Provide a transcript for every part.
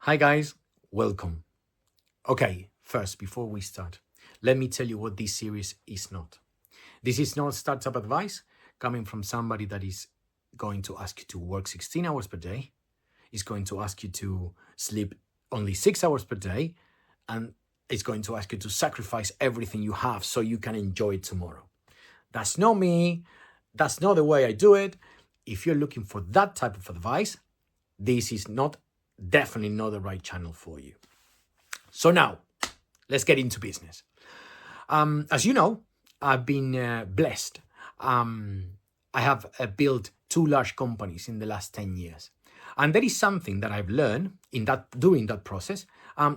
Hi guys, welcome. Okay, first, before we start, let me tell you what this series is not. This is not startup advice coming from somebody that is going to ask you to work 16 hours per day, is going to ask you to sleep only 6 hours per day, and it's going to ask you to sacrifice everything you have so you can enjoy it tomorrow. That's not me. That's not the way I do it. If you're looking for that type of advice, this is definitely not the right channel for you. So now, let's get into business. As you know, I've been blessed. I have built 2 large companies in the last 10 years. And there is something that I've learned during that process,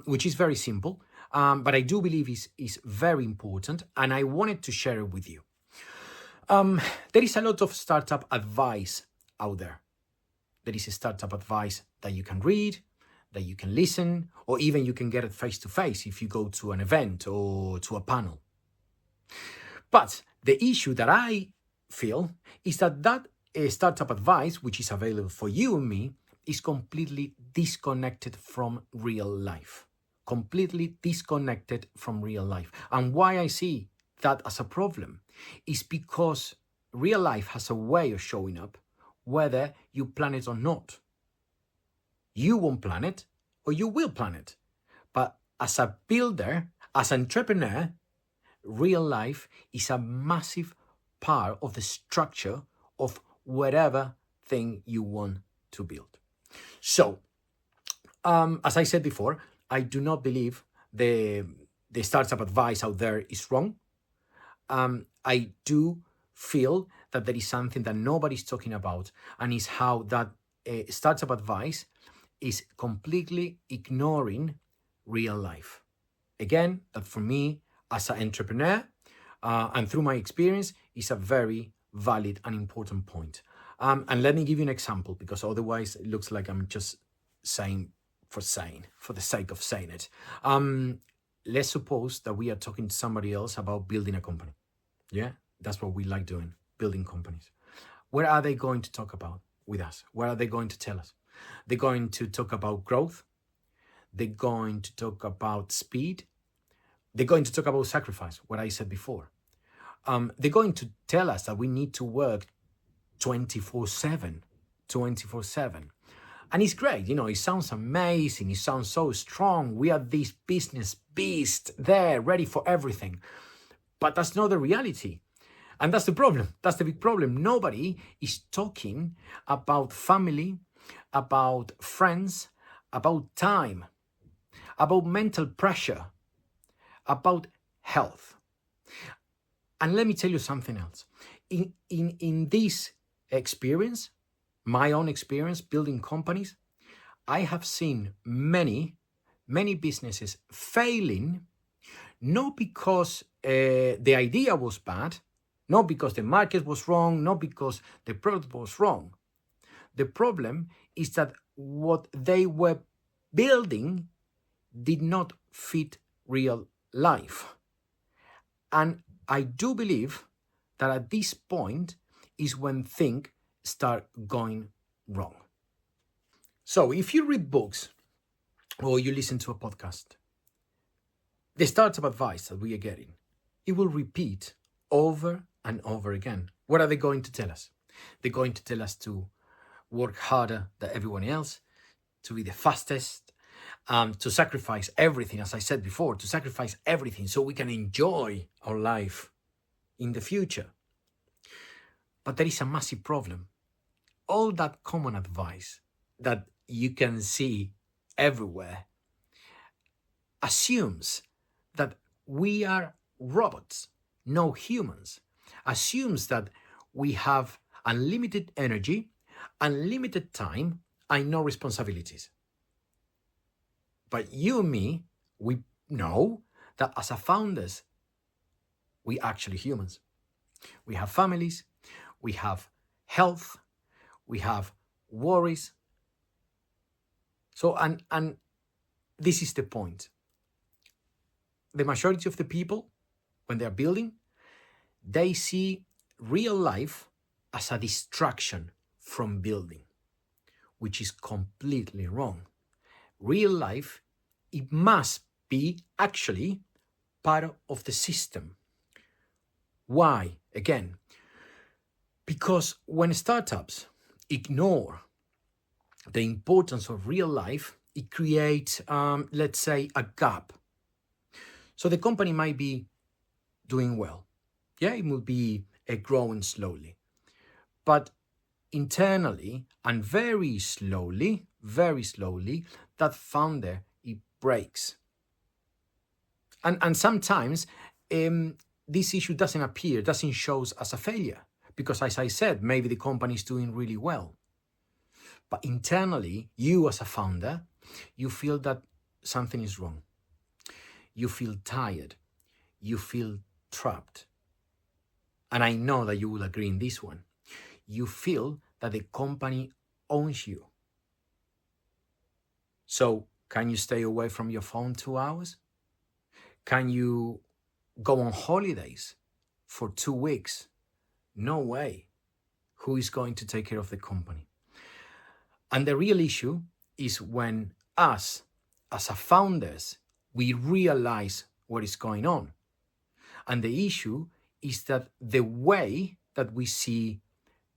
which is very simple, but I do believe is very important, and I wanted to share it with you. There is a lot of startup advice out there. There is a startup advice that you can read, that you can listen, or even you can get it face to face if you go to an event or to a panel. But the issue that I feel is that startup advice, which is available for you and me, is completely disconnected from real life. Completely disconnected from real life. And why I see that as a problem is because real life has a way of showing up whether you plan it or not. You won't plan it, or you will plan it. But as a builder, as an entrepreneur, real life is a massive part of the structure of whatever thing you want to build. So, as I said before, I do not believe the startup advice out there is wrong. I do feel that there is something that nobody's talking about, and is how that startup advice is completely ignoring real life. Again, that for me, as an entrepreneur, and through my experience, is a very valid and important point. And let me give you an example, because otherwise it looks like I'm just saying for the sake of saying it. Let's suppose that we are talking to somebody else about building a company. Yeah, that's what we like doing, building companies. What are they going to talk about with us? What are they going to tell us? They're going to talk about growth. They're going to talk about speed. They're going to talk about sacrifice, what I said before. They're going to tell us that we need to work 24/7. And it's great, it sounds amazing. It sounds so strong. We are this business beast there, ready for everything. But that's not the reality. And that's the problem. That's the big problem. Nobody is talking about family, about friends, about time, about mental pressure, about health. And let me tell you something else. In this experience, my own experience building companies, I have seen many businesses failing, not because the idea was bad, not because the market was wrong, not because the product was wrong. The problem is that what they were building did not fit real life. And I do believe that at this point is when things start going wrong. So if you read books or you listen to a podcast, the startup advice that we are getting, it will repeat over and over again. What are they going to tell us? They're going to tell us to work harder than everyone else, to be the fastest, to sacrifice everything, as I said before, to sacrifice everything so we can enjoy our life in the future. But there is a massive problem. All that common advice that you can see everywhere assumes that we are robots, no humans. Assumes that we have unlimited energy, unlimited time, and no responsibilities. But you and me, we know that as a founders, we actually humans. We have families, we have health, we have worries. So, and this is the point. The majority of the people, when they're building, they see real life as a distraction from building, which is completely wrong. real life, it must be actually part of the system. Why? Again, because when startups ignore the importance of real life, it creates, let's say, a gap. So the company might be doing well. Yeah, it will be growing slowly. But internally and very slowly, that founder, it breaks. And sometimes this issue doesn't appear, doesn't show as a failure. Because as I said, maybe the company is doing really well. But internally, you as a founder, you feel that something is wrong. You feel tired. You feel trapped. And I know that you will agree in this one. You feel that the company owns you. So can you stay away from your phone 2 hours? Can you go on holidays for 2 weeks? No way. Who is going to take care of the company? And the real issue is when us, as a founders, we realize what is going on. And the issue is that the way that we see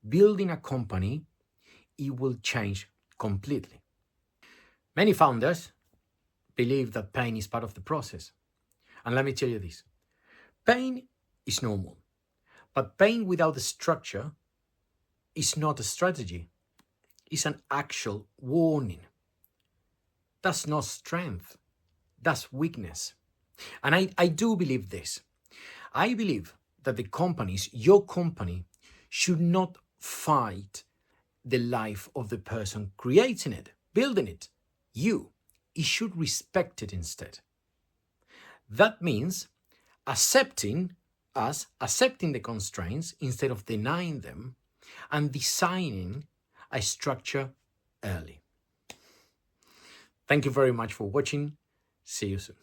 building a company, it will change completely. Many founders believe that pain is part of the process. And let me tell you this, pain is normal, but pain without the structure is not a strategy. It's an actual warning. That's not strength. That's weakness. And I do believe this. I believe that the companies, your company, should not fight the life of the person creating it, building it. It should respect it instead. That means accepting the constraints instead of denying them, and designing a structure early. Thank you very much for watching. See you soon.